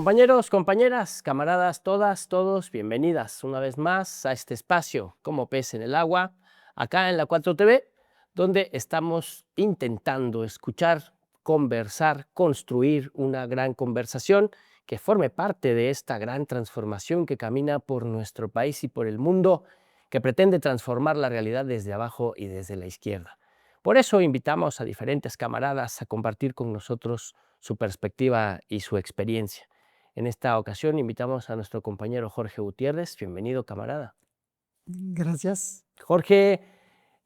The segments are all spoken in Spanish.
Compañeros, compañeras, camaradas, todas, todos, bienvenidas una vez más a este espacio como pez en el agua, acá en la 4TV, donde estamos intentando escuchar, conversar, construir una gran conversación que forme parte de esta gran transformación que camina por nuestro país y por el mundo, que pretende transformar la realidad desde abajo y desde la izquierda. Por eso invitamos a diferentes camaradas a compartir con nosotros su perspectiva y su experiencia. En esta ocasión invitamos a nuestro compañero Jorge Gutiérrez. Bienvenido, camarada. Gracias. Jorge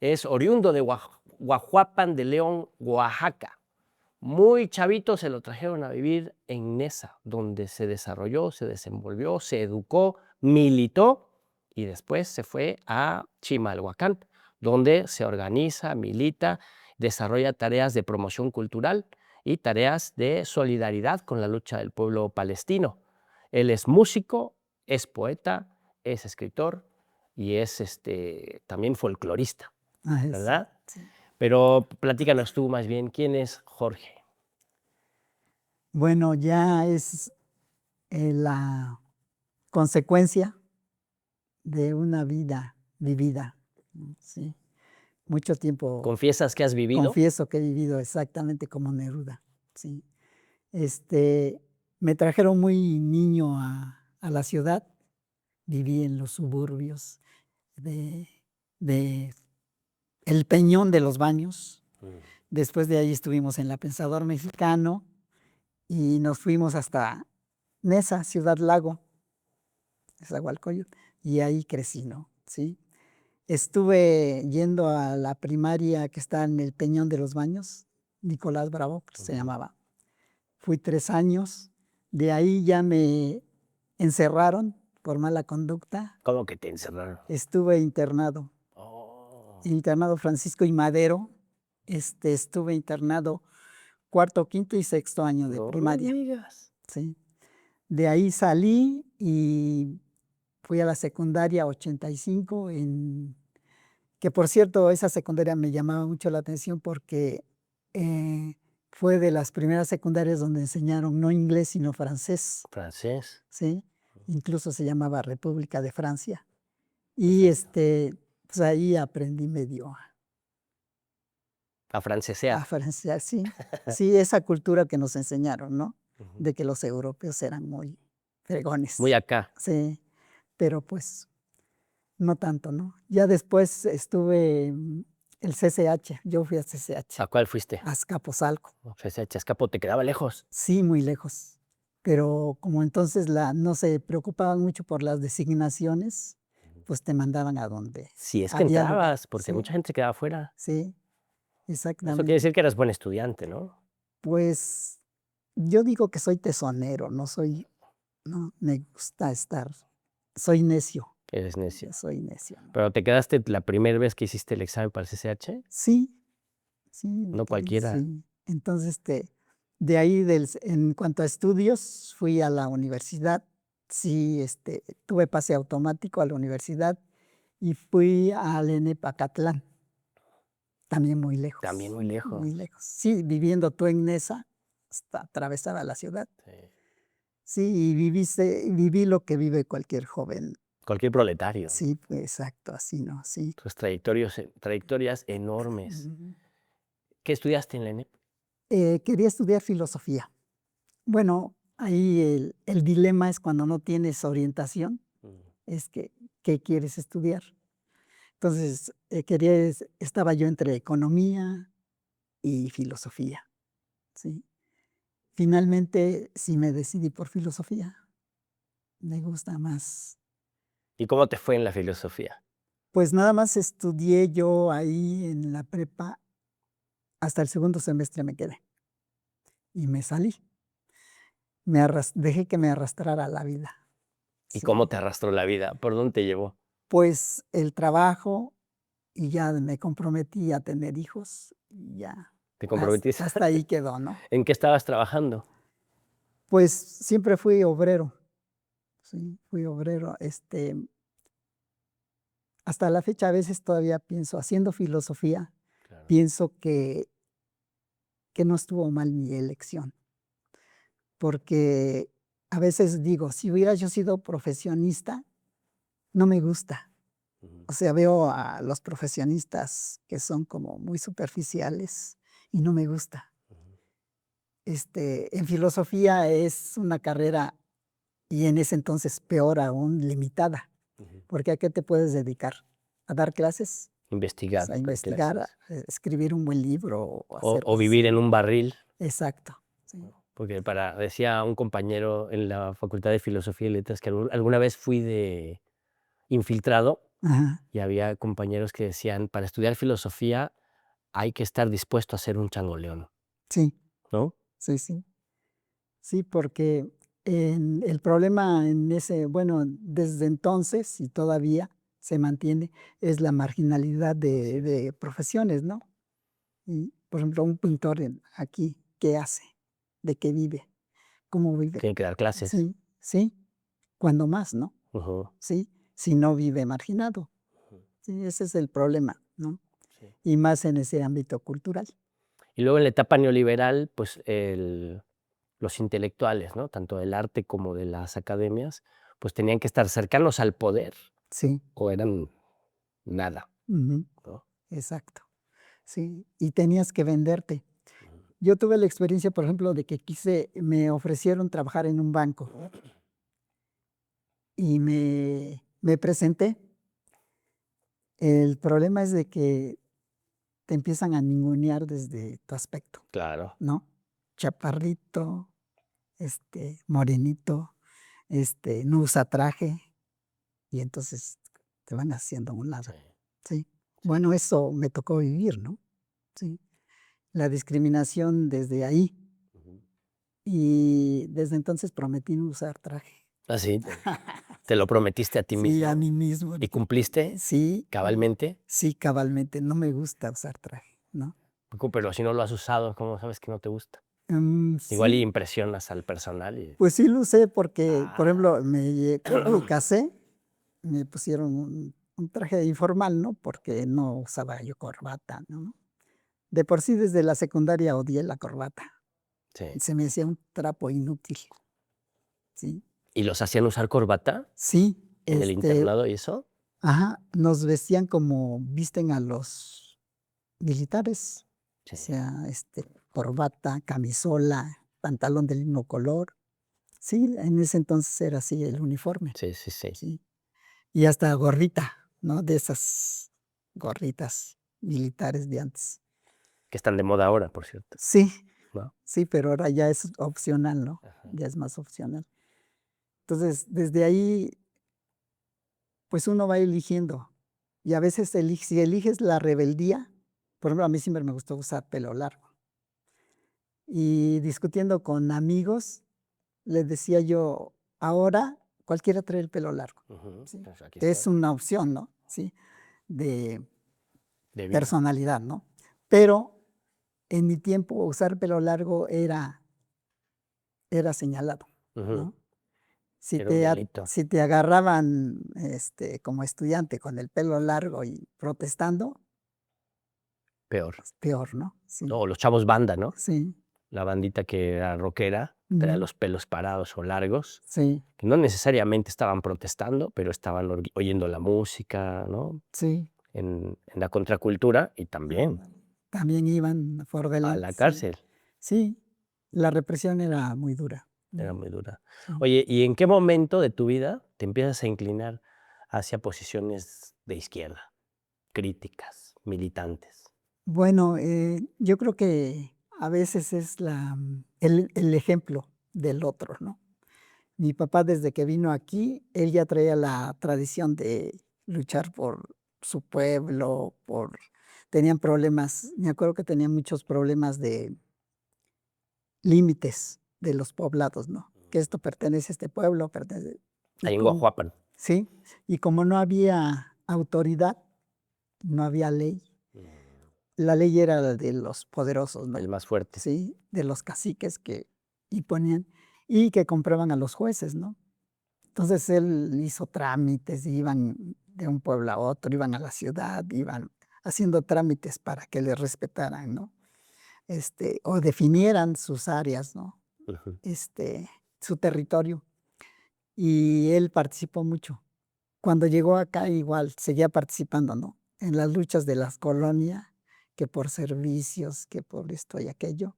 es oriundo de Guajuapan de León, Oaxaca. Muy chavito se lo trajeron a vivir en Nesa, donde se desarrolló, se desenvolvió, se educó, militó y después se fue a Chimalhuacán, donde se organiza, milita, desarrolla tareas de promoción cultural y tareas de solidaridad con la lucha del pueblo palestino. Él es músico, es poeta, es escritor y es también folclorista, ¿verdad? Sí. Pero platícanos tú más bien, ¿quién es Jorge? Bueno, ya es la consecuencia de una vida vivida. Sí. Mucho tiempo ¿Confiesas que has vivido? confieso que he vivido exactamente como Neruda. Sí. Me trajeron muy niño a la ciudad. Viví en los suburbios de El Peñón de los Baños. Después de ahí estuvimos en la Pensador Mexicano y nos fuimos hasta Nesa, Ciudad Lago, Nezahualcóyotl, y ahí crecí, ¿no? ¿Sí? Estuve yendo a la primaria que está en el Peñón de los Baños, Nicolás Bravo, se llamaba. Fui 3 años, de ahí ya me encerraron por mala conducta. ¿Cómo que te encerraron? Estuve internado, internado Francisco y Madero. Estuve internado 4., 5. y 6. año de primaria. No me digas. Sí. De ahí salí y fui a la secundaria 85, que por cierto, esa secundaria me llamaba mucho la atención porque fue de las primeras secundarias donde enseñaron no inglés, sino francés. Francés. ¿Sí? Incluso se llamaba República de Francia. Y pues ahí aprendí medio A francesear. a francés, sí. Sí, esa cultura que nos enseñaron, ¿no? De que los europeos eran muy fregones. Muy acá. Sí, pero pues no tanto, ¿no? Ya después estuve en el CCH, yo fui a CCH, ¿A cuál fuiste? a Azcapotzalco. CCH, Azcapo, ¿te quedaba lejos? Sí, muy lejos. Pero como entonces no se preocupaban mucho por las designaciones, pues te mandaban a donde Si es que había lugar. entrabas, porque Sí, mucha gente se quedaba afuera. sí, Eso quiere exactamente. decir que eras buen estudiante, ¿no? Pues yo digo que soy tesonero, no, me gusta soy necio. Eres necio. Soy necio, ¿no? ¿Pero te quedaste la primera vez que hiciste el examen para el CCH? Sí, sí, No cualquiera. sí. Entonces, de ahí, en cuanto a estudios, fui a la universidad. Sí, tuve pase automático a la universidad y fui al ENEP-Acatlán, también muy lejos. También muy lejos. Muy lejos. Sí, viviendo tú en Nesa, hasta atravesaba la ciudad. Sí. Sí, y viví lo que vive cualquier joven. Cualquier proletario. Sí, pues, exacto, así, ¿no? Sí. Tus trayectorias enormes. ¿Qué estudiaste en la ENEP? Quería estudiar filosofía. Bueno, ahí el dilema es cuando no tienes orientación, es que, ¿qué quieres estudiar? Entonces, estaba yo entre economía y filosofía, ¿sí? Finalmente, sí me decidí por filosofía. Me gusta más. ¿Y cómo te fue en la filosofía? Pues nada más estudié yo ahí en la prepa, hasta el 2º semestre me quedé y me salí. Dejé que me arrastrara la vida. ¿Y Sí. cómo te arrastró la vida? ¿Por dónde te llevó? Pues el trabajo, y ya me comprometí a tener hijos y ya. ¿Te comprometiste? Hasta ahí quedó, ¿no? ¿En qué estabas trabajando? Pues siempre fui obrero. Sí, fui obrero. Hasta la fecha a veces todavía pienso, haciendo filosofía, Claro. pienso que no estuvo mal mi elección. Porque a veces digo, si hubiera yo sido profesionista, no me gusta. O sea, veo a los profesionistas que son como muy superficiales y no me gusta. En filosofía es una carrera, y en ese entonces peor aún, limitada, porque ¿a qué te puedes dedicar? ¿A dar clases? Investigar, A dar investigar, a clases. escribir un buen libro o hacer O cosas vivir así. en un barril. Exacto, sí. Porque decía un compañero en la Facultad de Filosofía y Letras que alguna vez fui de infiltrado Ajá, y había compañeros que decían, para estudiar filosofía hay que estar dispuesto a ser un changoleón, sí, ¿no? sí, sí. Sí, porque el problema en ese, bueno, desde entonces y todavía se mantiene, es la marginalidad Así es. de profesiones, ¿no? Y, por ejemplo, un pintor aquí, ¿qué hace? ¿De qué vive? ¿Cómo vive? Tienen que dar clases. Sí, sí, cuando más, ¿no? Ujú, Sí, si no vive marginado. Sí, ese es el problema, ¿no? sí. Y más en ese ámbito cultural. Y luego en la etapa neoliberal, pues los intelectuales, ¿no? Tanto del arte como de las academias, pues tenían que estar cercanos al poder Sí, o eran nada, ujú, ¿no? exacto. Sí, y tenías que venderte. Yo tuve la experiencia, por ejemplo, de que me ofrecieron trabajar en un banco y me presenté. El problema es de que te empiezan a ningunear desde tu aspecto, Claro. ¿no? Chaparrito, morenito, no usa traje, y entonces te van haciendo a un Sí, lado, ¿sí? sí. Bueno, eso me tocó vivir, ¿no? Sí, la discriminación desde ahí, Ujú. y desde entonces prometí no usar traje. Así, te lo prometiste a ti Sí, a mismo mí mismo. y cumpliste Sí, cabalmente, sí, cabalmente. No me gusta usar traje, ¿no? pero si no lo has usado, ¿cómo sabes que no te gusta? Igual y Sí, impresionas al personal y... pues sí lo usé porque, por Ah. ejemplo, cuando me casé, me pusieron un traje informal, ¿no? Porque no usaba yo corbata, ¿no? De por sí, desde la secundaria odié la corbata. Sí. Se me hacía un trapo inútil, ¿sí? ¿Y los hacían usar corbata Sí, en el internado y eso? ajá, nos vestían como visten a los militares, o Sí, sea, corbata, camisola, pantalón del mismo color. Sí, en ese entonces era así el uniforme, sí, sí, sí. sí. Y hasta gorrita, ¿no? De esas gorritas militares de antes. Que están de moda ahora, por cierto, Sí, ¿no? sí, pero ahora ya es opcional, ¿no? Ajá. Ya es más opcional. Entonces, desde ahí, pues uno va eligiendo. Y a veces si eliges la rebeldía, por ejemplo, a mí siempre me gustó usar pelo largo. Y discutiendo con amigos, les decía yo, ahora cualquiera trae el pelo largo, Ujú, ¿sí? pues aquí Es estoy, una opción, ¿no? Sí, de de vida. personalidad, ¿no? Pero en mi tiempo usar pelo largo era señalado, Ujú, ¿no? Si era un te, delito, si te agarraban como estudiante con el pelo largo y protestando, peor. pues peor, ¿no? Sí, O los chavos banda, ¿no? sí, La bandita que era rockera, traía ujú, los pelos parados o largos, sí, que no necesariamente estaban protestando, pero estaban oyendo la música, ¿no? sí. En la contracultura y también También iban por a delante, la sí. cárcel. Sí, la represión era muy dura. Era muy dura. Sí. Oye, ¿y en qué momento de tu vida te empiezas a inclinar hacia posiciones de izquierda, críticas, militantes? Bueno, yo creo que a veces es el ejemplo del otro, ¿no? Mi papá desde que vino aquí, él ya traía la tradición de luchar por su pueblo, tenían problemas, me acuerdo que tenían muchos problemas de límites de los poblados, ¿no? Que esto pertenece a este pueblo, pertenece, y Ahí en como, Guajuapan. sí, y como no había autoridad, no había ley. La ley era la de los poderosos, El ¿no? más fuerte. Sí, de los caciques que imponían y que compraban a los jueces, ¿no? Entonces él hizo trámites, iban de un pueblo a otro, iban a la ciudad, iban haciendo trámites para que le respetaran, ¿no? O definieran sus áreas, ¿no? Ujú. Entonces su territorio y él participó mucho. Cuando llegó acá igual seguía participando, ¿no? En las luchas de las colonias, que por servicios, que por esto y aquello.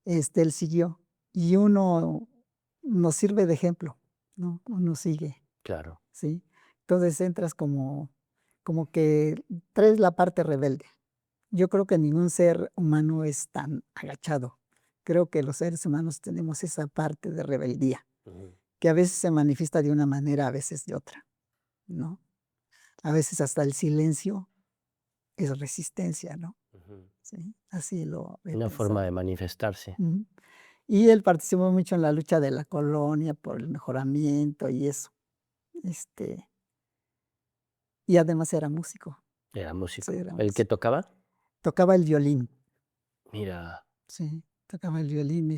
Él siguió y uno nos sirve de ejemplo, ¿no? Uno sigue, Claro. ¿sí? Entonces entras como que traes la parte rebelde. Yo creo que ningún ser humano es tan agachado. Creo que los seres humanos tenemos esa parte de rebeldía, Ujú, que a veces se manifiesta de una manera, a veces de otra, ¿no? A veces hasta el silencio es resistencia, ¿no? ujú. Sí, así lo he Una forma pensado. de manifestarse. Ujú. Y él participó mucho en la lucha de la colonia por el mejoramiento y eso. Este, y además era músico, Era sí, músico. era ¿El que músico. tocaba? Tocaba el violín, Mira, sí, tocaba el violín,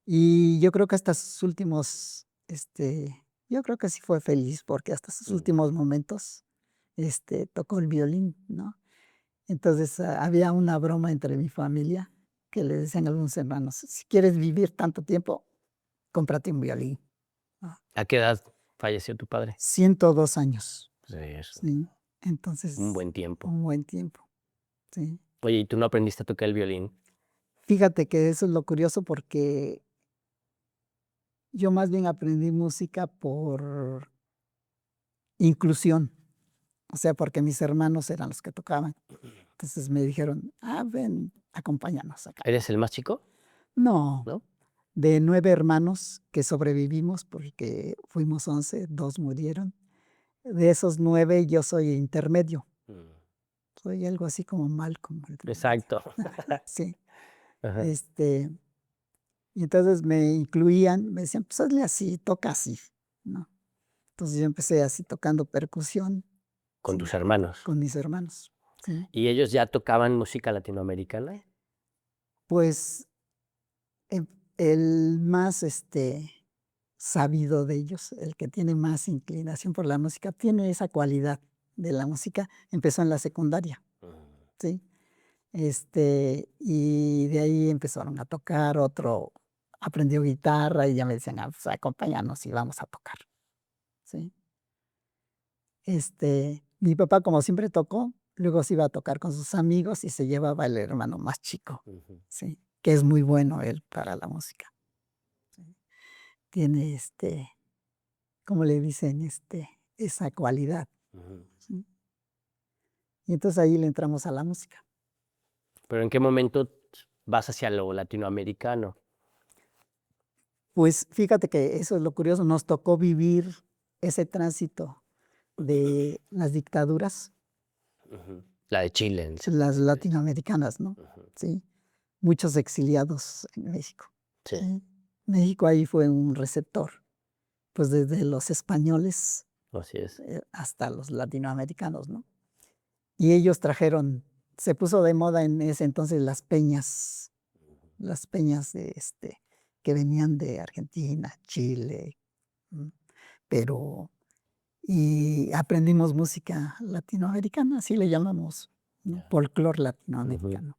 y yo creo que hasta sus últimos, yo creo que sí fue feliz porque hasta sus mm, últimos momentos, tocó el violín, ¿no? Entonces había una broma entre mi familia que le decían algunos hermanos, si quieres vivir tanto tiempo, cómprate un violín. ¿No? ¿a qué edad falleció tu padre? 102 años, Sí, es sí. un Entonces, buen tiempo. un buen tiempo, sí. Oye, ¿y tú no aprendiste a tocar el violín? Fíjate que eso es lo curioso porque yo más bien aprendí música por inclusión, o sea, porque mis hermanos eran los que tocaban. Entonces me dijeron, ven, acompáñanos acá. ¿Eres el más chico? No, ¿No? de 9 hermanos que sobrevivimos porque fuimos 11, 2 murieron. De esos 9 yo soy intermedio, Mm, soy algo así como Malcolm, el del medio. exacto. Sí, Ajá. este, y entonces me incluían, me decían, pues hazle así, toca así, ¿no? Entonces yo empecé así tocando percusión, Con sí, tus hermanos. con mis hermanos, sí. ¿Y ellos ya tocaban música latinoamericana? Pues em, el más sabido de ellos, el que tiene más inclinación por la música, tiene esa cualidad de la música, empezó en la secundaria, Mm, ¿sí? Y de ahí empezaron a tocar, otro aprendió guitarra y ya me decían, pues acompáñanos y vamos a tocar, ¿sí? Mi papá, como siempre tocó, luego se iba a tocar con sus amigos y se llevaba el hermano más chico, ujú, ¿sí? Que es muy bueno él para la música. ¿Sí? Tiene ¿cómo le dicen? Esa cualidad, ujú. ¿sí? Y entonces ahí le entramos a la música. ¿Pero en qué momento vas hacia lo latinoamericano? Pues fíjate que eso es lo curioso, nos tocó vivir ese tránsito de las dictaduras, Ujú. La de Chile, las latinoamericanas, ¿no? ujú. Sí, muchos exiliados en México. Sí, Sí. México ahí fue un receptor, pues desde los españoles así es. hasta los latinoamericanos, ¿no? Y ellos trajeron, se puso de moda en ese entonces las peñas que venían de Argentina, Chile, ¿m? Perú, y aprendimos música latinoamericana, así le llamamos, ¿no? Ya. Folclor Ujú. latinoamericano.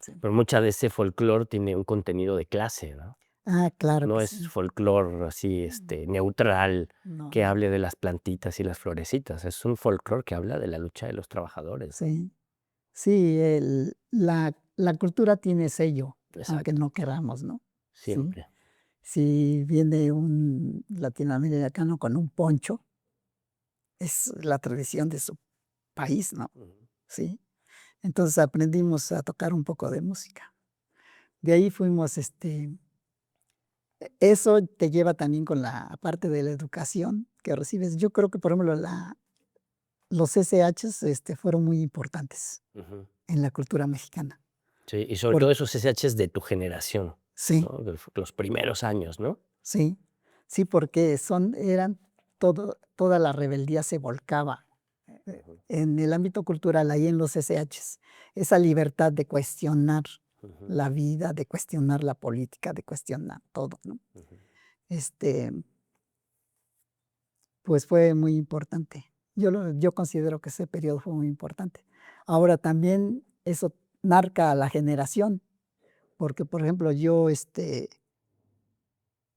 Sí. Pero mucha de ese folclore tiene un contenido de clase, ¿no? Ah, claro No que es sí. folclore así, neutral, No, que no, hable de las plantitas y las florecitas. Es un folclore que habla de la lucha de los trabajadores, ¿no? sí. Sí, la cultura tiene sello, aunque Exacto, no queramos, ¿no? Sí. siempre. Si viene un latinoamericano con un poncho, es la tradición de su país, ¿no? Ujú. Sí. Entonces aprendimos a tocar un poco de música. De ahí fuimos, eso te lleva también con la parte de la educación que recibes. Yo creo que, por ejemplo, los SHs, fueron muy importantes Ujú. en la cultura mexicana. Sí, y sobre Por, todo esos SHs de tu generación, sí, ¿no? De los primeros años, ¿no? sí, sí, porque eran toda la rebeldía se volcaba Ujú, en el ámbito cultural, ahí en los SHs, esa libertad de cuestionar ujú, la vida, de cuestionar la política, de cuestionar todo, ¿no? ujú. Este, pues fue muy importante. Yo considero que ese periodo fue muy importante. Ahora también eso marca a la generación, porque por ejemplo yo,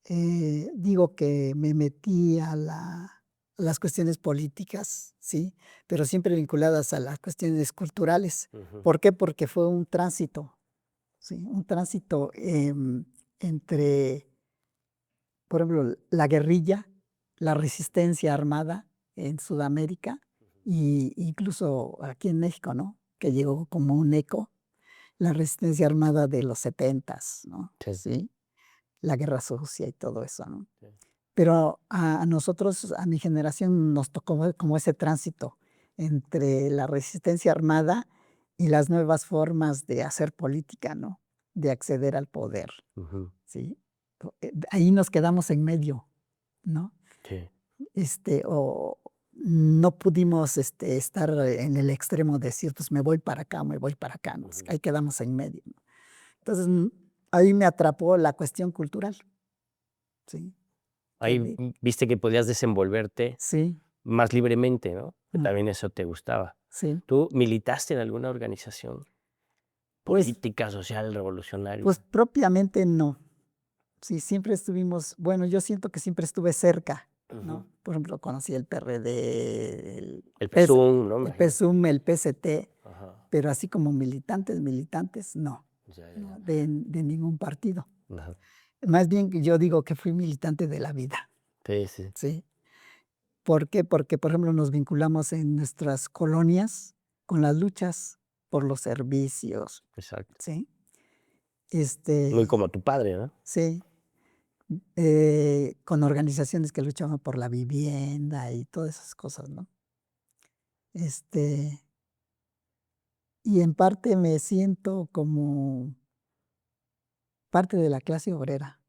digo que me metí a las cuestiones políticas, ¿sí? Pero siempre vinculadas a las cuestiones culturales. ¿Por qué? Porque fue un tránsito, ¿sí? Un tránsito entre, por ejemplo, la guerrilla, la resistencia armada en Sudamérica e incluso aquí en México, ¿no? Que llegó como un eco, la resistencia armada de los 70s, ¿no? Sí. ¿Sí? La guerra sucia y todo eso, ¿no? Sí. Pero a nosotros, a mi generación, nos tocó como ese tránsito entre la resistencia armada y las nuevas formas de hacer política, ¿no? De acceder al poder, ¿sí? Ahí nos quedamos en medio, ¿no? Sí. O no pudimos estar en el extremo de decir, pues me voy para acá, me voy para acá, ¿no? Ahí quedamos en medio, ¿no? Entonces, ahí me atrapó la cuestión cultural, ¿sí? Ahí viste que podías desenvolverte Sí. más libremente, ¿no? Que también eso te gustaba. Sí. ¿Tú militaste en alguna organización Pues, política, social, revolucionaria? pues propiamente no. Sí, siempre estuvimos, bueno, yo siento que siempre estuve cerca, ¿no? Por ejemplo, conocí el PRD, El PSUM, ¿no? el Imagino. PSUM, el PST, Ajá. pero así como militantes, no, Ya, no, ya. de ningún partido. Ajá. Más bien yo digo que fui militante de la vida, Sí, sí. ¿sí? ¿Por qué? Porque, por ejemplo, nos vinculamos en nuestras colonias con las luchas por los servicios, Exacto. ¿sí? Muy como tu padre, ¿no? Sí, con organizaciones que luchaban por la vivienda y todas esas cosas, ¿no? Y en parte me siento como parte de la clase obrera,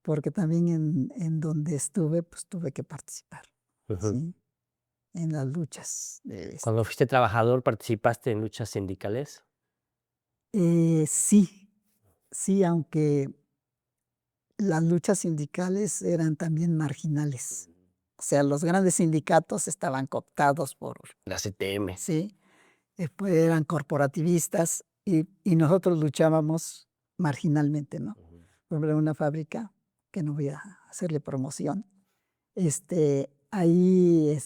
porque también en donde estuve, pues tuve que participar, ¿sí? En las luchas. Cuando fuiste trabajador, ¿participaste en luchas sindicales? Sí, sí, aunque las luchas sindicales eran también marginales. O sea, los grandes sindicatos estaban cooptados por, La CTM. sí, pues eran corporativistas y nosotros luchábamos marginalmente, ¿no? Por ejemplo, en una fábrica, que no voy a hacerle promoción, ahí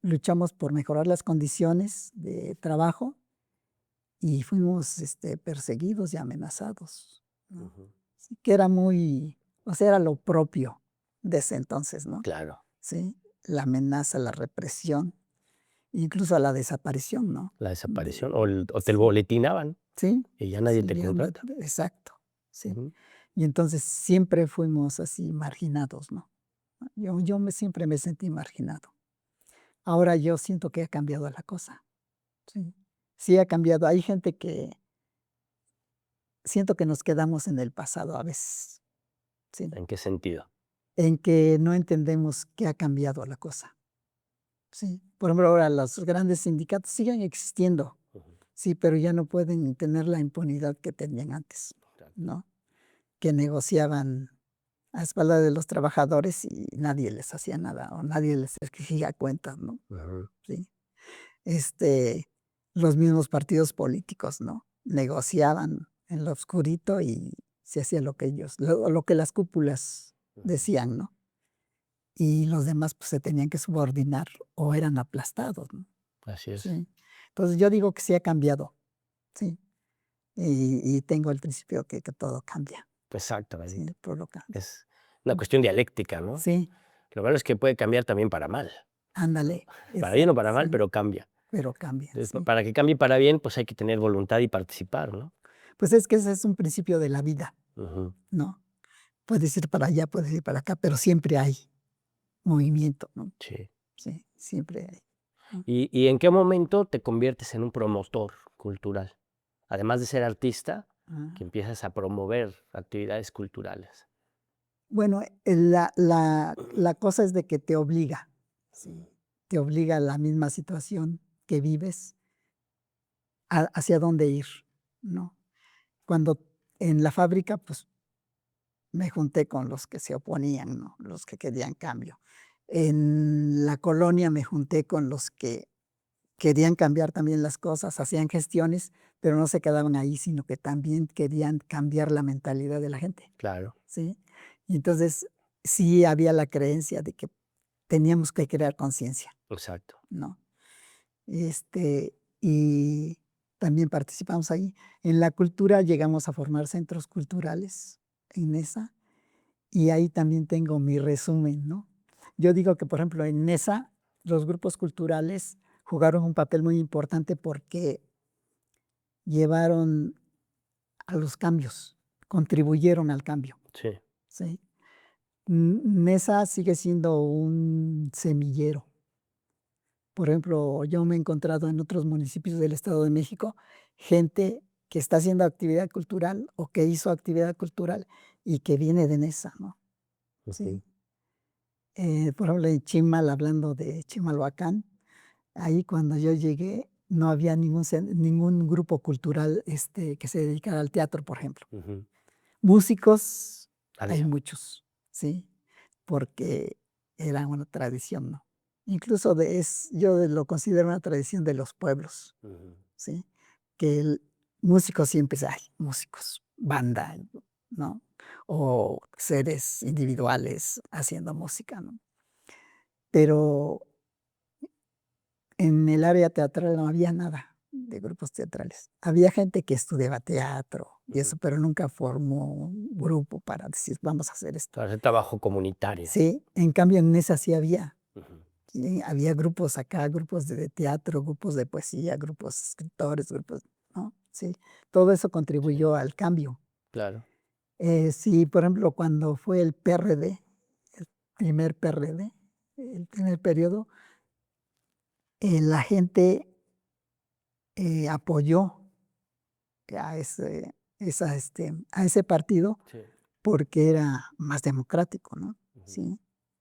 luchamos por mejorar las condiciones de trabajo y fuimos perseguidos y amenazados, ¿no? Sí, que era muy, o sea, era lo propio de ese entonces, ¿no? Claro. Sí, la amenaza, la represión, incluso la desaparición, ¿no? La desaparición. De- O te sí, boletinaban sí, y ya nadie sí, te contrata. exacto, sí. Ujú. Y entonces siempre fuimos así marginados, ¿no? Siempre me sentí marginado. Ahora yo siento que ha cambiado la cosa, sí. Sí ha cambiado. Hay gente que siento que nos quedamos en el pasado a veces, sí, ¿En qué sentido? en que no entendemos que ha cambiado la cosa, sí. Por ejemplo, ahora los grandes sindicatos siguen existiendo, sí, pero ya no pueden tener la impunidad que tenían antes, ¿no? Que negociaban a espaldas de los trabajadores y nadie les hacía nada o nadie les exigía cuentas, ¿no? Ujú. Sí. Los mismos partidos políticos, ¿no? Negociaban en lo oscurito y se hacía lo que lo que las cúpulas decían, ¿no? Y los demás pues se tenían que subordinar o eran aplastados, ¿no? Así es. Sí. Entonces yo digo que sí ha cambiado, sí. Y tengo el principio que todo cambia, Exactamente. sí, todo cambia. Es una cuestión dialéctica, ¿no? Sí, Lo malo es que puede cambiar también para mal, ¿no? ándale, Para bien o exacto, para mal, sí, pero cambia. pero cambia, Entonces, sí. para que cambie para bien, pues hay que tener voluntad y participar, ¿no? Pues es que ese es un principio de la vida, Ujú. ¿no? Puedes ir para allá, puedes ir para acá, pero siempre hay movimiento, ¿no? Sí. Sí, siempre hay. ¿No? ¿Y en qué momento te conviertes en un promotor cultural? Además de ser artista, Ah. que empiezas a promover actividades culturales. Bueno, la cosa es de que te obliga, sí, te obliga a la misma situación que vives, hacia dónde ir, ¿no? Cuando en la fábrica, pues me junté con los que se oponían, ¿no? Los que querían cambio. En la colonia me junté con los que querían cambiar también las cosas, hacían gestiones, pero no se quedaban ahí, sino que también querían cambiar la mentalidad de la gente, Claro. ¿sí? Y entonces sí había la creencia de que teníamos que crear conciencia, Exacto. ¿no? Y también participamos ahí. En la cultura llegamos a formar centros culturales en esa, y ahí también tengo mi resumen, ¿no? Yo digo que, por ejemplo, en esa, los grupos culturales jugaron un papel muy importante porque llevaron a los cambios, contribuyeron al cambio, Sí. ¿sí? Nesa sigue siendo un semillero. Por ejemplo, yo me he encontrado en otros municipios del Estado de México gente que está haciendo actividad cultural o que hizo actividad cultural y que viene de Nesa, ¿no? Ujú. Sí. Por ejemplo, en Chimal, hablando de Chimalhuacán, ahí cuando yo llegué no había ningún grupo cultural que se dedicara al teatro, por ejemplo. Ujú. Músicos hay Había. muchos, ¿sí? Porque era una tradición, ¿no? Incluso yo lo considero una tradición de los pueblos, Ujú. ¿sí? Que el músico siempre hay músicos, banda, ¿no? O seres individuales haciendo música, ¿no? Pero en el área teatral no había nada de grupos teatrales. Había gente que estudiaba teatro y Ujú. eso, pero nunca formó un grupo para decir, vamos a hacer esto. Para hacer trabajo comunitario. Sí, en cambio en esa sí había. Ujú. Y había grupos acá, grupos de teatro, grupos de poesía, grupos de escritores, grupos, ¿no? Sí, todo eso Sí, contribuyó al cambio. claro. Sí, por ejemplo, cuando fue el PRD, el primer PRD, el primer periodo, la gente apoyó a ese partido Sí. porque era más democrático, ¿no? Ujú. Sí,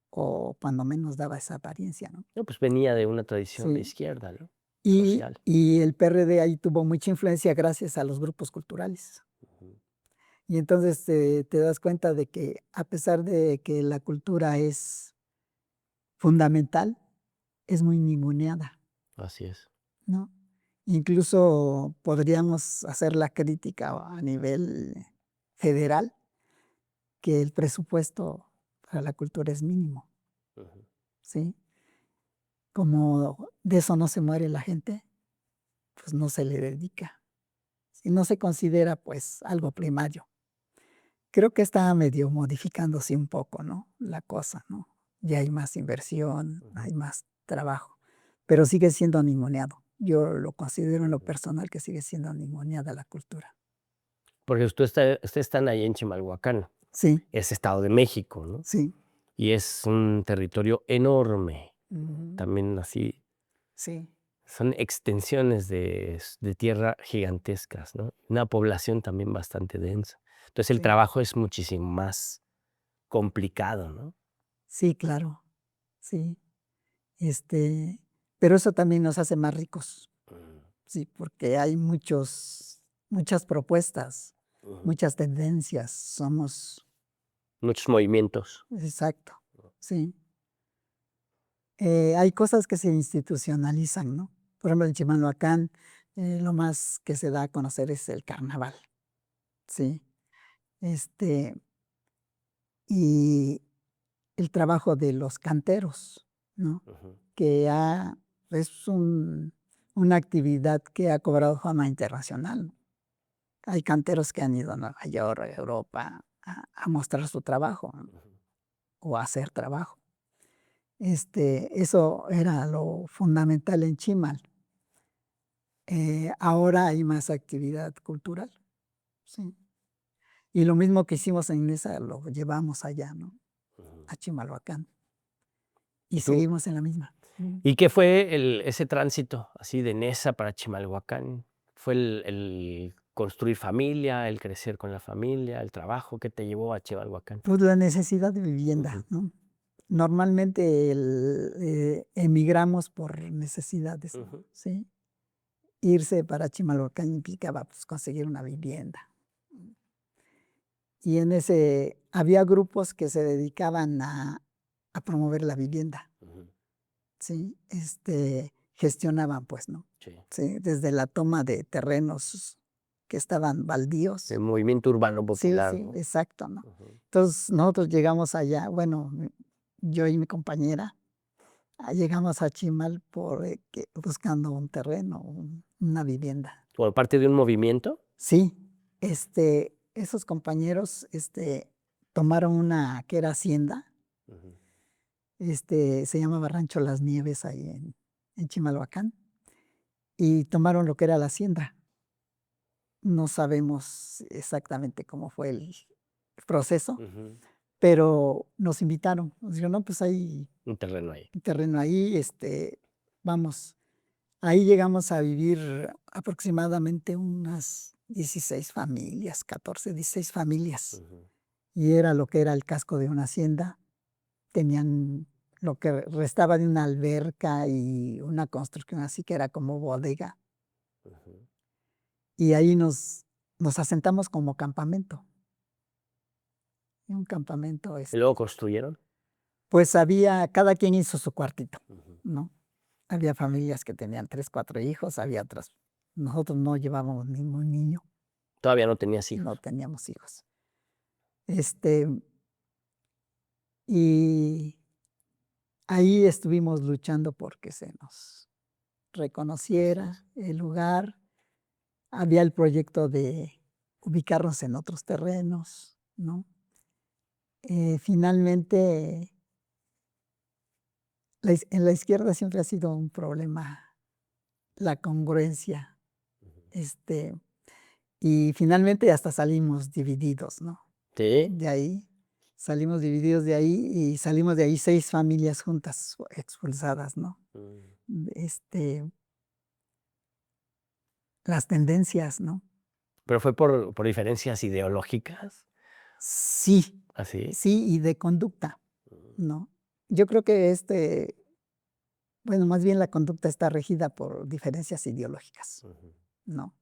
o cuando menos daba esa apariencia, ¿no? No, pues venía de una tradición de Sí. izquierda, ¿no? Y, Social. y el PRD ahí tuvo mucha influencia gracias a los grupos culturales. Ujú. Y entonces te das cuenta de que a pesar de que la cultura es fundamental, es muy ninguneada, Así es. ¿no? Incluso podríamos hacer la crítica a nivel federal que el presupuesto para la cultura es mínimo, Ujú. ¿sí? Como de eso no se muere la gente, pues no se le dedica. Y no se considera pues algo primario. Creo que está medio modificándose un poco, ¿no? La cosa, ¿no? Ya hay más inversión, Ujú. hay más trabajo, pero sigue siendo ninguneado. Yo lo considero en lo Ujú. personal que sigue siendo ninguneada la cultura. Porque ustedes están ahí en Chimalhuacán, Sí, es Estado de México, ¿no? sí. Y es un territorio enorme. Ujú, También así, sí, son extensiones de tierra gigantescas, ¿no? Una población también bastante densa. Entonces el sí. trabajo es muchísimo más complicado, ¿no? Sí, claro. Sí. Este, pero eso también nos hace más ricos. Mm. Sí, porque hay muchas propuestas, Ujú. muchas tendencias. Somos, Muchos movimientos. exacto, sí. Hay cosas que se institucionalizan, ¿no? Por ejemplo, en Chimalhuacán, lo más que se da a conocer es el carnaval, ¿sí? Este, y el trabajo de los canteros, ¿no? Ujú. Que es una actividad que ha cobrado fama internacional. Hay canteros que han ido a Nueva York, a Europa, a mostrar su trabajo, ¿no? Ujú. O a hacer trabajo. Eso era lo fundamental en Chimal. Ahora hay más actividad cultural, sí. Y lo mismo que hicimos en Nesa lo llevamos allá, ¿no? Ujú. A Chimalhuacán. Y ¿Y tú? seguimos en la misma. ¿Y qué fue ese tránsito así de Nesa para Chimalhuacán? ¿Fue el construir familia, el crecer con la familia, el trabajo que te llevó a Chimalhuacán? Pues la necesidad de vivienda, Ujú. ¿no? Normalmente emigramos por necesidades, ¿no? Ujú. Sí. Irse para Chimalhuacán implicaba pues, conseguir una vivienda. Y en ese había grupos que se dedicaban a promover la vivienda, Ujú. ¿sí? Gestionaban, pues, ¿no? Sí. Sí, desde la toma de terrenos que estaban baldíos. El movimiento urbano Sí, popular, sí, ¿no? exacto, ¿no? Ujú. Entonces nosotros llegamos allá, bueno, yo y mi compañera, llegamos a Chimal buscando un terreno, una vivienda. ¿Por parte de un movimiento? Sí, esos compañeros, tomaron una que era hacienda, Ujú. se llamaba Rancho Las Nieves ahí en Chimalhuacán, y tomaron lo que era la hacienda. No sabemos exactamente cómo fue el proceso, Ujú. pero nos invitaron. Nos dijeron, no, pues hay Un terreno ahí. un terreno ahí, vamos. Ahí llegamos a vivir aproximadamente unas 16 familias, 14, 16 familias. Ujú. Y era lo que era el casco de una hacienda. Tenían lo que restaba de una alberca y una construcción así que era como bodega. Ujú. Y ahí nos asentamos como campamento. Un campamento, ¿Y luego construyeron? pues cada quien hizo su cuartito, Ujú. ¿no? Había familias que tenían 3, 4 hijos, había otras. Nosotros no llevábamos ningún niño, Todavía no tenías no hijos. teníamos hijos. Este, y ahí estuvimos luchando porque se nos Así es. reconociera el lugar. Había el proyecto de ubicarnos en otros terrenos, ¿no? Finalmente, en la izquierda siempre ha sido un problema la congruencia, Ujú. este, y finalmente hasta salimos divididos, ¿no? Sí. De ahí, salimos divididos de ahí y salimos de ahí 6 familias juntas, expulsadas, ¿no? Mm. Este, las tendencias, ¿no? ¿Pero fue por diferencias ideológicas? Sí, ¿Así? sí, y de conducta, Mm. ¿no? Yo creo que bueno, más bien la conducta está regida por diferencias ideológicas, Ujú. ¿no?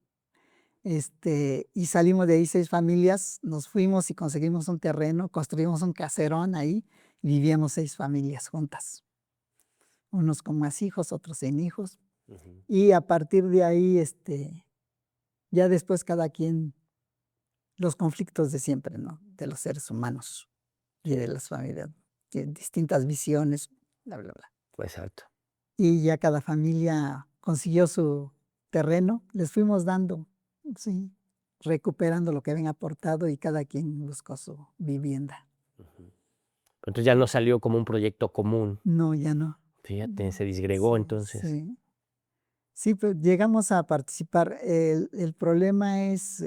Y salimos de ahí 6 familias, nos fuimos y conseguimos un terreno, construimos un caserón ahí, y vivíamos 6 familias juntas, unos con más hijos, otros sin hijos, Ujú. y a partir de ahí, ya después cada quien, los conflictos de siempre, ¿no? De los seres humanos y de Sí, las familias, distintas visiones, bla, bla, bla. exacto. Y ya cada familia consiguió su terreno, les fuimos dando, sí, recuperando lo que habían aportado y cada quien buscó su vivienda. Ujú. Entonces ya no salió como un proyecto común. No, ya no. Fíjate, se disgregó Sí, entonces. sí. Sí, pues llegamos a participar. El problema es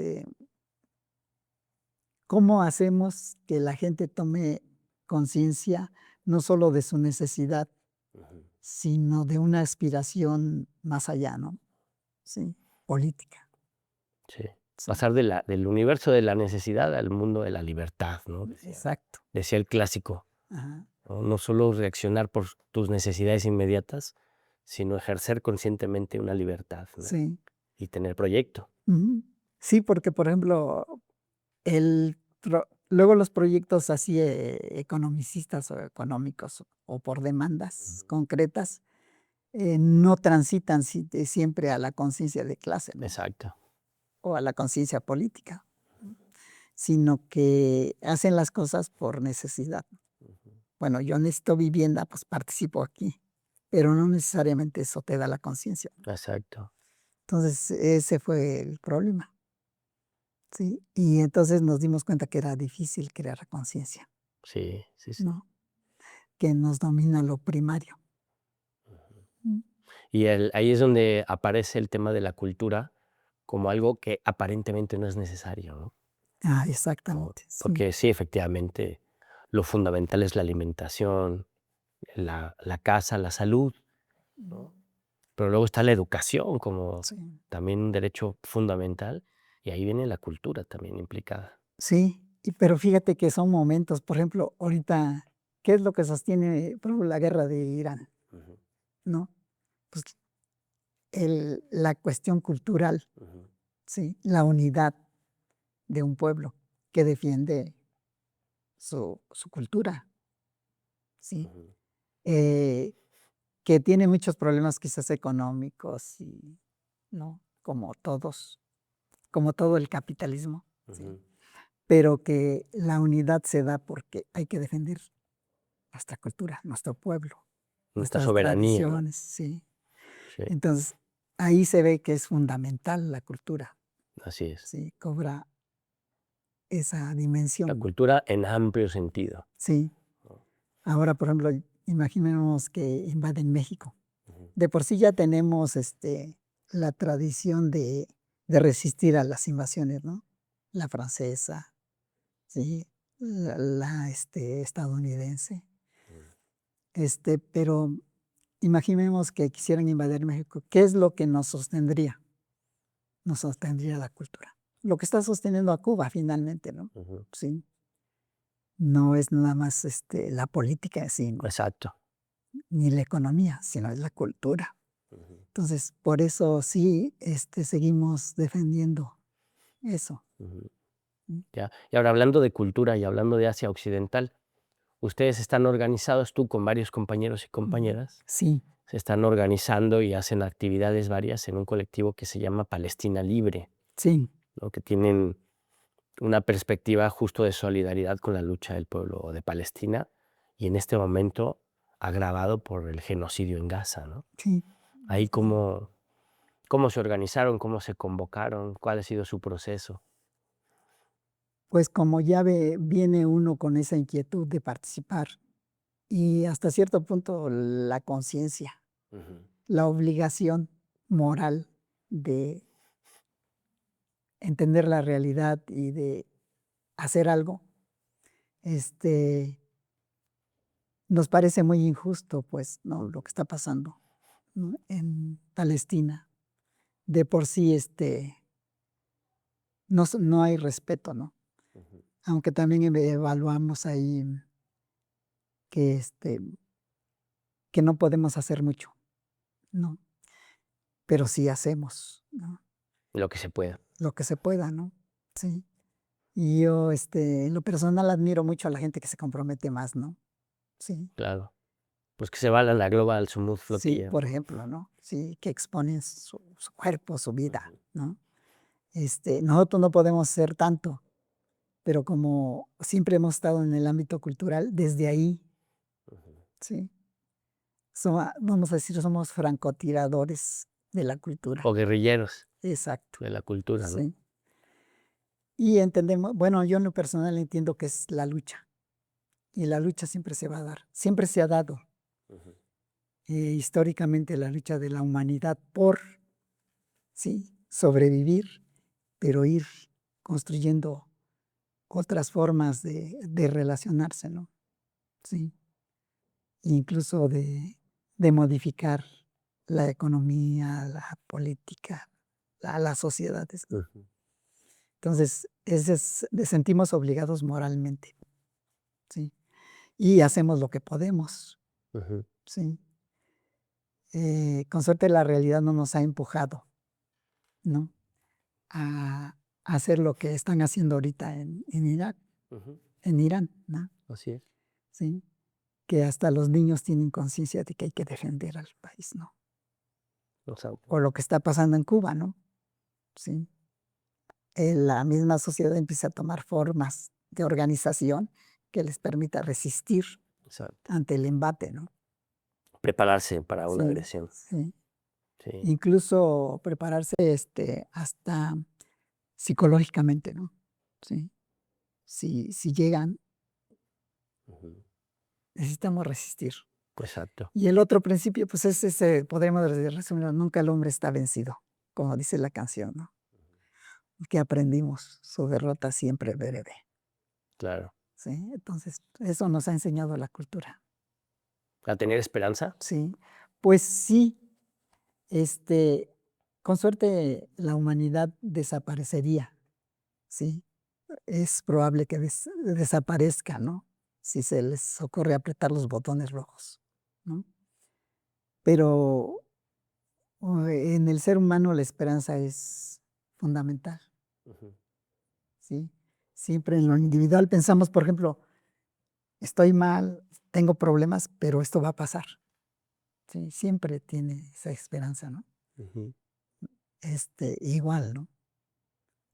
cómo hacemos que la gente tome conciencia no solo de su necesidad, Ujú. sino de una aspiración más allá, ¿no? Sí, política. Sí. Sí, Pasar del universo de la necesidad al mundo de la libertad, ¿no? exacto. Decía el clásico, Ajá. ¿no? No solo reaccionar por tus necesidades inmediatas, sino ejercer conscientemente una libertad, ¿no? Sí. Y tener proyecto. Ujú. Sí, porque por ejemplo, luego los proyectos así economicistas o económicos o por demandas Ujú. concretas no transitan siempre a la conciencia de clase, ¿no? Exacto. O a la conciencia política, sino que hacen las cosas por necesidad. Ujú. Bueno, yo necesito vivienda, pues participo aquí, pero no necesariamente eso te da la conciencia. Exacto. Entonces, ese fue el problema. Sí, y entonces nos dimos cuenta que era difícil crear conciencia, Sí, sí, sí. ¿no? Que nos domina lo primario. Ujú. Mm. Y ahí es donde aparece el tema de la cultura como algo que aparentemente no es necesario, ¿no? ¿No? Exactamente, sí. Porque sí, efectivamente, lo fundamental es la alimentación, la casa, la salud, Mm. ¿no? Pero luego está la educación como Sí, también un derecho fundamental, y ahí viene la cultura también implicada. sí, pero fíjate que son momentos, por ejemplo, ahorita, ¿qué es lo que sostiene, por ejemplo, la guerra de Irán? Ujú. ¿No? Pues la cuestión cultural, Ujú. ¿sí? La unidad de un pueblo que defiende su cultura, ¿sí? Ujú. Eh, que tiene muchos problemas quizás económicos y, ¿no? Como todos. como todo el capitalismo, ¿sí? Ujú. Pero que la unidad se da porque hay que defender nuestra cultura, nuestro pueblo, Nuestra nuestras soberanía, ¿no? tradiciones, sí. Sí, Entonces, ahí se ve que es fundamental la cultura, así es. sí, cobra esa La dimensión, cultura en amplio sentido. sí. ¿No? Ahora, por ejemplo, imaginemos que invaden México. Ujú. De por sí ya tenemos la tradición de resistir a las invasiones, ¿no? La francesa, ¿sí? La estadounidense. Pero imaginemos que quisieran invadir México. ¿Qué es lo que nos sostendría? Nos sostendría la cultura. Lo que está sosteniendo a Cuba finalmente, ¿no? Ujú. Sí. No es nada más la política en sí, ¿no? Exacto. Ni la economía, sino es la cultura. Ujú. Entonces, por eso sí, seguimos defendiendo eso. Ujú. ¿Mm? Ya. Y ahora hablando de cultura y hablando de Asia Occidental, ustedes están organizados, tú con varios compañeros y Ujú. compañeras, Sí, se están organizando y hacen actividades varias en un colectivo que se llama Palestina Libre, sí, ¿no? Que tienen una perspectiva justo de solidaridad con la lucha del pueblo de Palestina y en este momento agravado por el genocidio en Gaza, ¿no? sí, Ahí sí. cómo se organizaron, cómo se convocaron, cuál ha sido su proceso. Pues como ya viene uno con esa inquietud de participar y hasta cierto punto la conciencia, Ujú. la obligación moral de entender la realidad y de hacer algo, este, nos parece muy injusto, pues, ¿no? Lo que está pasando, ¿no? En Palestina. De por sí, no hay respeto, ¿no? Ujú. Aunque también evaluamos ahí que, que no podemos hacer mucho, ¿no? Pero sí hacemos, ¿no? Lo que se pueda, Lo que se pueda, ¿no? Sí. Y yo, en lo personal admiro mucho a la gente que se compromete más, ¿no? Sí. claro. Pues que se va a la Global Smooth Sí, Flotilla. por ejemplo, ¿no? Sí, que exponen su cuerpo, su vida, Ujú. ¿no? Nosotros no podemos hacer tanto, pero como siempre hemos estado en el ámbito cultural, desde ahí, Ujú. ¿sí? Vamos a decir, somos francotiradores de la cultura. O guerrilleros Exacto, de la cultura, ¿no? sí. Y entendemos, bueno, yo en lo personal entiendo que es la lucha, y la lucha siempre se va a dar, siempre se ha dado Ujú. históricamente la lucha de la humanidad por, sí, sobrevivir, pero ir construyendo otras formas de relacionarse, ¿no? Sí, incluso de modificar la economía, la política, las sociedades, ¿no? Ujú. Entonces, sentimos obligados moralmente, ¿sí? Y hacemos lo que podemos, Ujú. ¿sí? Con suerte la realidad no nos ha empujado, ¿no? A hacer lo que están haciendo ahorita en Irak, Ujú. en Irán, ¿no? Así es. ¿Sí? Que hasta los niños tienen conciencia de que hay que defender al país, ¿no? O sea, O lo que está pasando en Cuba, ¿no? Sí. La misma sociedad empieza a tomar formas de organización que les permita resistir exacto. ante el embate, ¿no? Prepararse para una Sí, agresión. sí. Sí. Incluso prepararse hasta psicológicamente, ¿no? Sí. Si llegan, Ujú. necesitamos resistir. Exacto. Y el otro principio, pues es ese, podríamos resumirlo, nunca el hombre está vencido, como dice la canción, ¿no? Que aprendimos, su derrota siempre breve, Claro. ¿sí? Entonces, eso nos ha enseñado la cultura, A tener esperanza. ¿sí? Pues sí, este, con suerte la humanidad desaparecería, ¿sí? Es probable que desaparezca, ¿no? Si se les ocurre apretar los botones rojos, ¿no? Pero en el ser humano la esperanza es fundamental, Ujú. ¿sí? Siempre en lo individual pensamos, por ejemplo, estoy mal, tengo problemas, pero esto va a pasar, ¿sí? Siempre tiene esa esperanza, ¿no? Ujú. Igual, ¿no?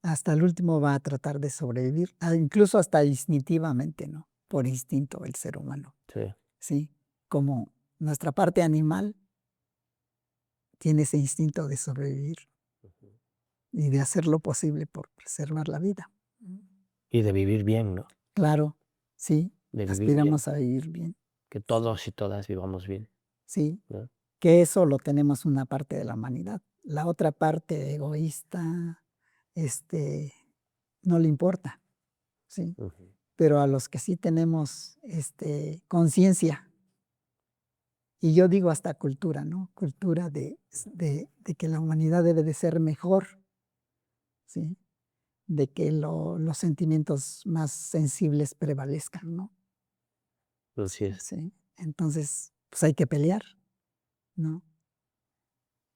hasta el último va a tratar de sobrevivir, incluso hasta instintivamente, ¿no? Por instinto el ser humano, Sí. ¿sí? Como nuestra parte animal tiene ese instinto de sobrevivir y de hacer lo posible por preservar la vida. Y de vivir bien, ¿no? Claro, sí, De vivir bien. aspiramos a vivir bien, Que todos y todas vivamos bien, sí, ¿no? que eso lo tenemos una parte de la humanidad. La otra parte egoísta, no le importa, ¿sí? Ujú. Pero a los que sí tenemos, conciencia, y yo digo hasta cultura, ¿no? Cultura de que la humanidad debe de ser mejor, ¿sí? De que los sentimientos más sensibles prevalezcan, ¿no? Así es. Sí. Entonces, pues hay que pelear, ¿no?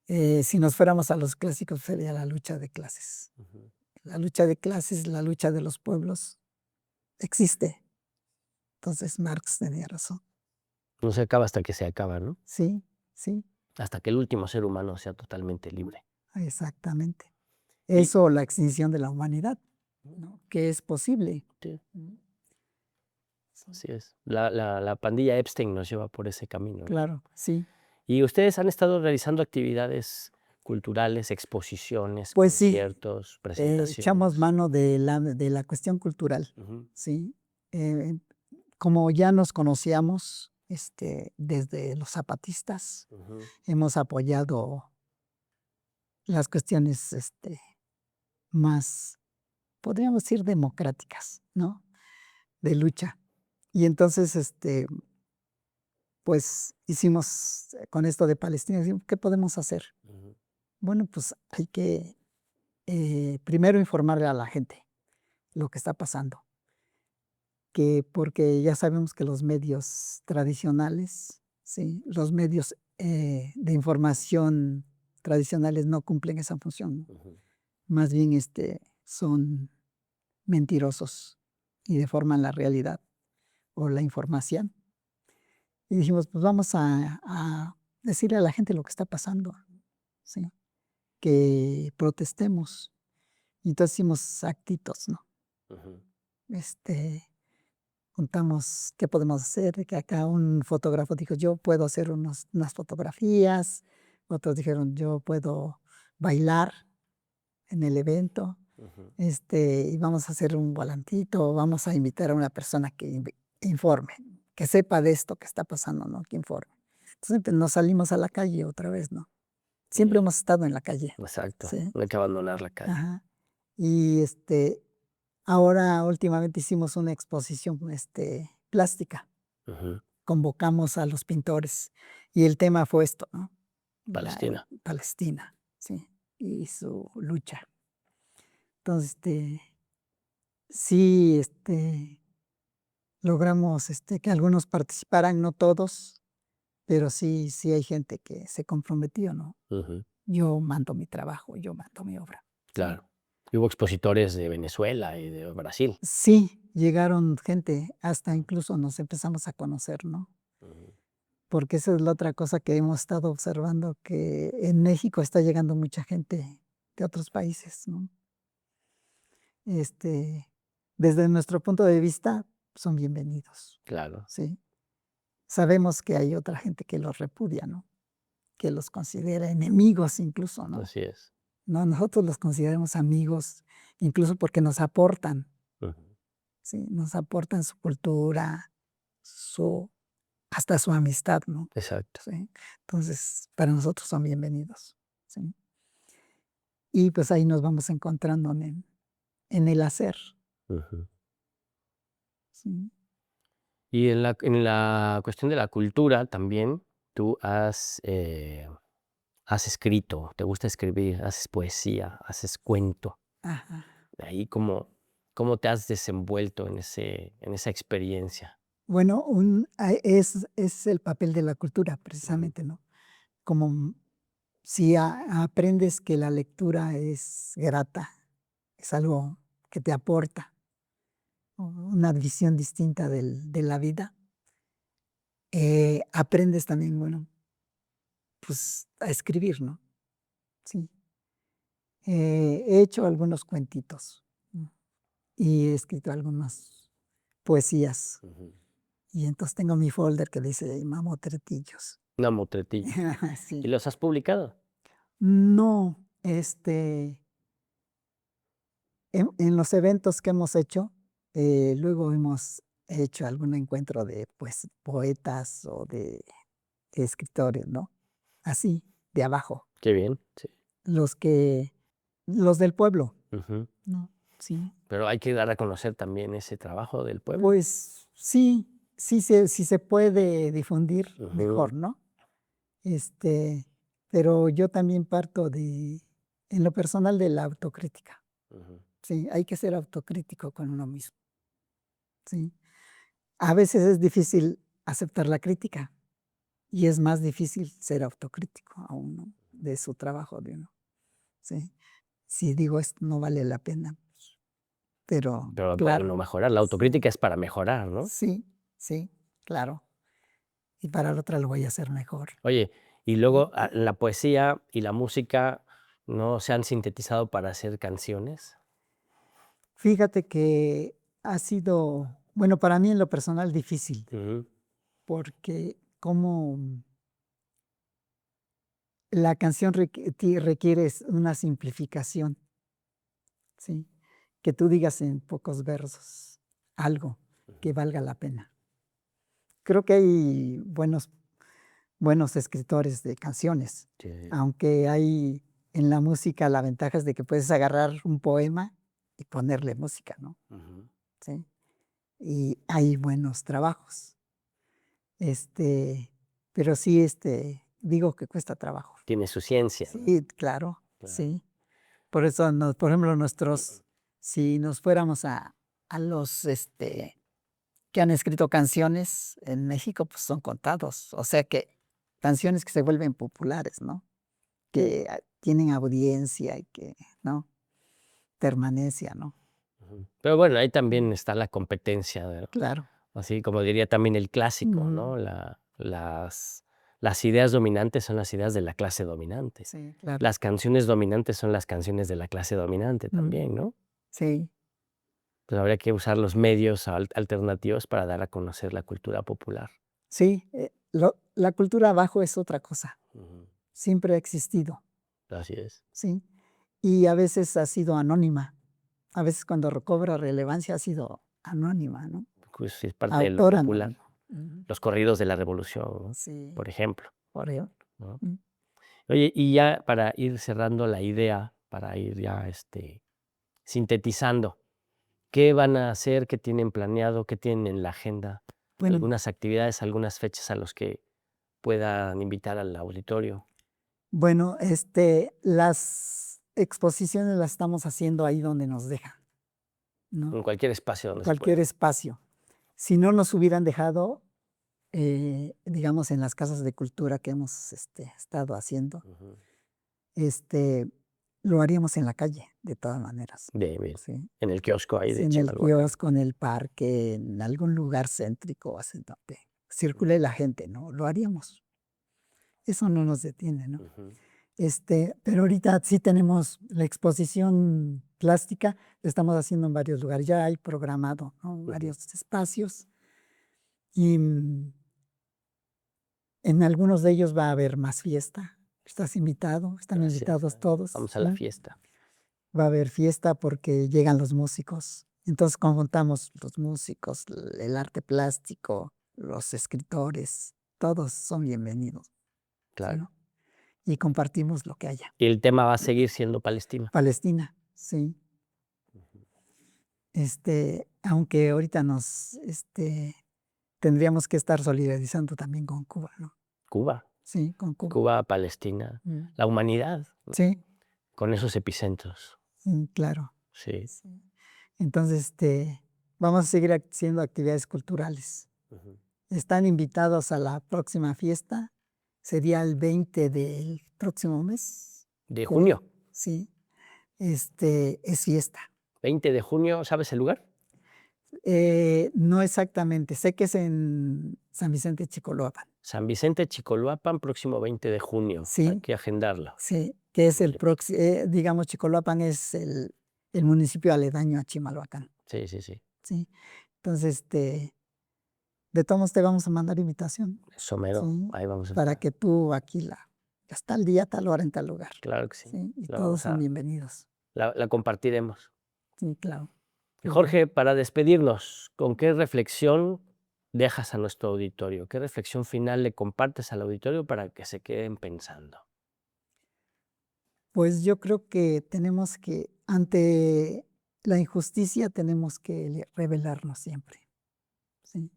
Si nos fuéramos a los clásicos, sería la lucha de clases. Ujú. La lucha de clases, la lucha de los pueblos, existe. Entonces Marx tenía razón. No se acaba hasta que se acaba, ¿no? Sí, sí, Hasta que el último ser humano sea totalmente libre. exactamente. Y Eso, la extinción de la humanidad, ¿no? Que es posible. sí, Mm, sí, así es. La pandilla Epstein nos lleva por ese camino, ¿no? claro, sí. Y ustedes han estado realizando actividades culturales, exposiciones, Pues sí, conciertos, echamos presentaciones. mano de la cuestión cultural, Ujú, ¿sí? Eh, como ya nos conocíamos, desde los zapatistas, ujú, hemos apoyado las cuestiones, más, podríamos decir, democráticas, ¿no? De lucha. Y entonces, pues hicimos con esto de Palestina, dijimos, ¿qué podemos hacer? ujú, Bueno, pues hay que primero informarle a la gente lo que está pasando, que porque ya sabemos que los medios tradicionales, sí, los medios de información tradicionales no cumplen esa función, ¿no? ujú. Más bien son mentirosos y deforman la realidad o la información. Y dijimos, pues vamos a decirle a la gente lo que está pasando, ¿sí? Que protestemos. Y entonces hicimos actitos, ¿no? Ujú, Este, juntamos qué podemos hacer, que acá un fotógrafo dijo, yo puedo hacer unas fotografías, otros dijeron, yo puedo bailar en el evento, ujú. y vamos a hacer un volantito, vamos a invitar a una persona que informe, que sepa de esto que está pasando, ¿no? Que informe. Entonces pues, nos salimos a la calle otra vez, ¿no? Siempre Bien, hemos estado en la calle, exacto. ¿sí? No hay que abandonar la calle. Ajá. Y ahora últimamente hicimos una exposición plástica. Ujú. Convocamos a los pintores y el tema fue esto, ¿no? Palestina. Palestina, sí, y su lucha. Entonces, sí, logramos que algunos participaran, no todos, pero sí, sí hay gente que se comprometió, ¿no? Ujú, Yo mando mi trabajo, yo mando mi obra. Sí. claro. Y hubo expositores de Venezuela y de Brasil. Sí, llegaron gente, hasta incluso nos empezamos a conocer, ¿no? Ujú, Porque esa es la otra cosa que hemos estado observando, que en México está llegando mucha gente de otros países, ¿no? Este, desde nuestro punto de vista, son bienvenidos, claro, ¿sí? Sabemos que hay otra gente que los repudia, ¿no? Que los considera enemigos incluso, ¿no? así es. No, nosotros los consideramos amigos, incluso porque nos aportan, Ujú, ¿sí? Nos aportan su cultura, su, hasta su amistad, ¿no? exacto. Sí. Entonces, para nosotros son bienvenidos, ¿sí? Y pues ahí nos vamos encontrando en el hacer, Ujú. ¿sí? Y en la cuestión de la cultura también, tú has escrito, te gusta escribir, haces poesía, haces cuento. Ajá. Ahí cómo te has desenvuelto en esa experiencia. Bueno, es el papel de la cultura, Ujú, precisamente, ¿no? Como si aprendes que la lectura es grata, es algo que te aporta una visión distinta de la vida, aprendes también, bueno, pues a escribir, ¿no? Sí. He hecho algunos cuentitos y he escrito algunas poesías. Ujú. Y entonces tengo mi folder que dice Mamotretillos. Mamotretillos. ¿Y Sí. los has publicado? No, en los eventos que hemos hecho, luego hemos hecho algún encuentro de pues poetas o de escritores, ¿no? Así, de abajo, Qué bien, sí. los que, los del pueblo, Ujú. ¿no? Sí. Pero hay que dar a conocer también ese trabajo del pueblo. Pues sí, si se puede difundir, Ujú. mejor, ¿no? Pero yo también parto en lo personal, de la autocrítica. Ujú. Sí, hay que ser autocrítico con uno mismo. Sí. A veces es difícil aceptar la crítica y es más difícil ser autocrítico aún, ¿no? De su trabajo de uno. Sí. Si digo esto no vale la pena, pero Pero para claro, no mejorar, la sí, autocrítica es para mejorar, ¿no? sí, sí, claro. Y para la otra lo voy a hacer mejor. Oye, y luego la poesía y la música no se han sintetizado para hacer canciones. Fíjate que ha sido, bueno, para mí en lo personal difícil, Ujú. porque como la canción requiere una simplificación, ¿sí? Que tú digas en pocos versos algo que valga la pena. Creo que hay buenos escritores de canciones, Sí. aunque hay en la música la ventaja es de que puedes agarrar un poema y ponerle música, ¿no? Ujú. ¿Sí? Y hay buenos trabajos. Este, pero sí, digo que cuesta trabajo. Tiene su ciencia, ¿no? Sí, claro, Claro. sí. Por eso, por ejemplo, si nos fuéramos a los que han escrito canciones en México, pues son contados. O sea que canciones que se vuelven populares, ¿no? Que tienen audiencia y que, ¿no? Permanencia, ¿no? Ujú. Pero bueno, ahí Mm. también está la competencia, ¿no? Claro. Así como diría también el clásico, Ujú. ¿no? Las ideas dominantes son las ideas de la clase dominante. Sí, claro. Las canciones dominantes son las canciones de la clase dominante Mm. también, ¿no? Sí, Pues habría que usar los medios alternativos para dar a conocer la cultura popular. sí. La cultura abajo es otra cosa. Ujú. Siempre ha existido, Así es. ¿sí? Y a veces ha sido anónima. A veces cuando recobra relevancia ha sido anónima, ¿no? Pues sí, es parte de lo Autor popular. anónimo. Ujú. Los corridos de la revolución, ¿no? Sí, Por ejemplo, por ello. ¿no? Mm. Oye, y ya para ir cerrando la idea, para ir ya sintetizando, ¿qué van a hacer? ¿Qué tienen planeado? ¿Qué tienen en la agenda? Bueno, ¿Algunas actividades, algunas fechas a los que puedan invitar al auditorio? bueno, las exposiciones las estamos haciendo ahí donde nos dejan, ¿no? En cualquier espacio donde se Cualquier pueda. espacio. Si no nos hubieran dejado, digamos, en las casas de cultura que hemos estado haciendo, Ujú. este, lo haríamos en la calle, de todas maneras. Bien, bien. Sí. En el kiosco ahí Sí, de en el Chimalhuacán. kiosco, en el parque, en algún lugar céntrico, así donde circule la gente, ¿no? Lo haríamos. Eso no nos detiene, ¿no? Ujú. Pero ahorita sí tenemos la exposición plástica, la estamos haciendo en varios lugares, ya hay programado, ¿no? Ujú. Varios espacios y en algunos de ellos va a haber más fiesta. Estás invitado, están Gracias. invitados todos. Vamos a la fiesta. Va a haber fiesta porque llegan los músicos. Entonces conjuntamos los músicos, el arte plástico, los escritores, todos son bienvenidos, Claro. ¿no? Y compartimos lo que haya. Y el tema va a seguir siendo Palestina. Palestina, sí. Aunque ahorita tendríamos que estar solidarizando también con Cuba, ¿no? Cuba. Sí, con Cuba. Cuba, Palestina, Mm. la humanidad, ¿no? Sí, Con esos epicentros. claro. Sí. Sí. Entonces, vamos a seguir haciendo actividades culturales. Ujú. Están invitados a la próxima fiesta. Sería el 20 del próximo mes. De Sí. junio. Sí. Es fiesta. 20 de junio, ¿sabes el lugar? No exactamente. Sé que es en San Vicente Chicoloapan. San Vicente Chicoloapan, próximo 20 de junio. Hay Sí, que agendarlo. sí. que es el próximo, digamos, Chicoloapan es el municipio aledaño a Chimalhuacán. Sí, sí, sí. ¿Sí? Entonces, de todos modos te vamos a mandar invitación, Somero, ¿sí? ahí vamos a Para estar. que tú aquí hasta el día, tal hora, en tal lugar. Claro que sí. ¿Sí? Y La todos vamos son bienvenidos. la compartiremos. Sí, claro. Qué bueno. Jorge, para despedirnos, ¿con qué reflexión dejas a nuestro auditorio? ¿Qué reflexión final le compartes al auditorio para que se queden pensando? Pues yo creo que tenemos que, ante la injusticia, tenemos que rebelarnos siempre. ¿Sí?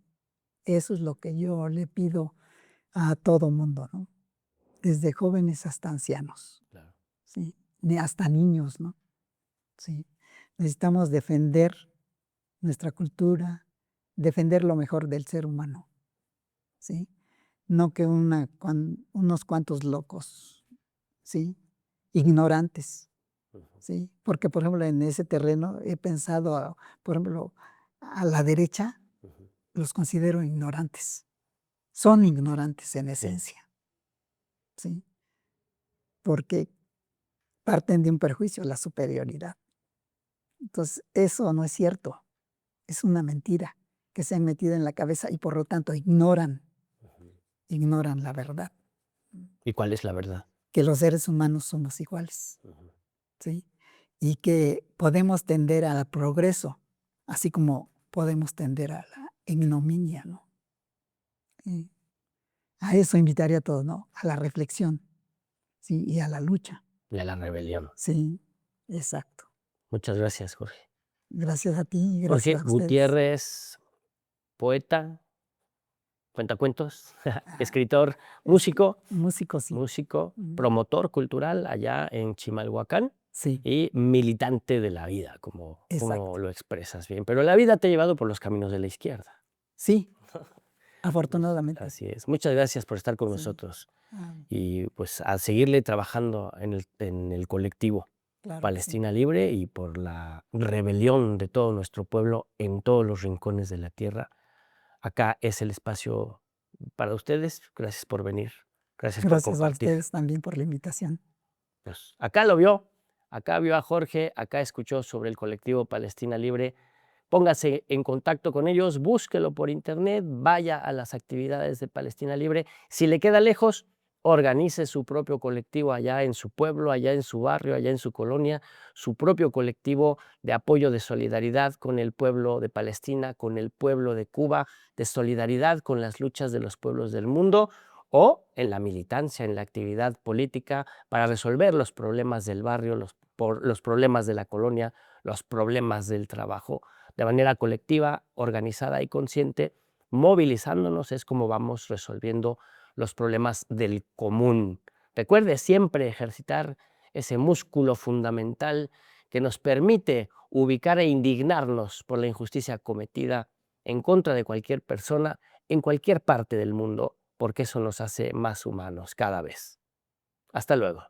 Eso es lo que yo le pido a todo mundo, ¿no? Desde jóvenes hasta ancianos, Claro. ¿sí? Hasta niños, ¿no? Sí. Necesitamos defender nuestra cultura, defender lo mejor del ser humano, ¿sí? No que unos cuantos locos, ¿sí? Ignorantes, Ujú. ¿sí? Porque, por ejemplo, en ese terreno he pensado, por ejemplo, a la derecha Ujú. los considero ignorantes. Son ignorantes en Sí. esencia, ¿sí? Porque parten de un perjuicio, la superioridad. Entonces, eso no es cierto, es una mentira que se han metido en la cabeza y por lo tanto Ujú. ignoran la verdad, ¿Y cuál es la verdad? que los seres humanos somos iguales, Ujú. ¿sí? Y que podemos tender al progreso, así como podemos tender a la ignominia, ¿no? Y a eso invitaría a todos, ¿no? A la reflexión, ¿sí? Y a la lucha. Y a la rebelión. Sí, exacto. Muchas gracias, Jorge. Gracias a ti y Jorge gracias a ustedes. Gutiérrez, poeta, cuentacuentos, Ah, escritor, es músico, músico, sí. Mm, promotor cultural allá en Chimalhuacán sí, y militante de la vida, como exacto. lo expresas bien. Pero la vida te ha llevado por los caminos de la izquierda. Sí, Pues, afortunadamente. así es. Muchas gracias por estar con Sí. nosotros Ah, y pues a seguirle trabajando en el colectivo claro que sí. Palestina Libre y por la rebelión de todo nuestro pueblo en todos los rincones de la tierra. Acá es el espacio para ustedes. Gracias por venir. Gracias por Gracias a compartir. ustedes también por la invitación. Pues, acá lo vio, acá vio a Jorge, acá escuchó sobre el colectivo Palestina Libre. Póngase en contacto con ellos, búsquelo por internet, vaya a las actividades de Palestina Libre. Si le queda lejos, organice su propio colectivo allá en su pueblo, allá en su barrio, allá en su colonia, su propio colectivo de apoyo, de solidaridad con el pueblo de Palestina, con el pueblo de Cuba, de solidaridad con las luchas de los pueblos del mundo o en la militancia, en la actividad política para resolver los problemas del barrio, los problemas de la colonia, los problemas del trabajo de manera colectiva, organizada y consciente, movilizándonos es como vamos resolviendo los problemas del común. Recuerde siempre ejercitar ese músculo fundamental que nos permite ubicar e indignarnos por la injusticia cometida en contra de cualquier persona en cualquier parte del mundo, porque eso nos hace más humanos cada vez. Hasta luego.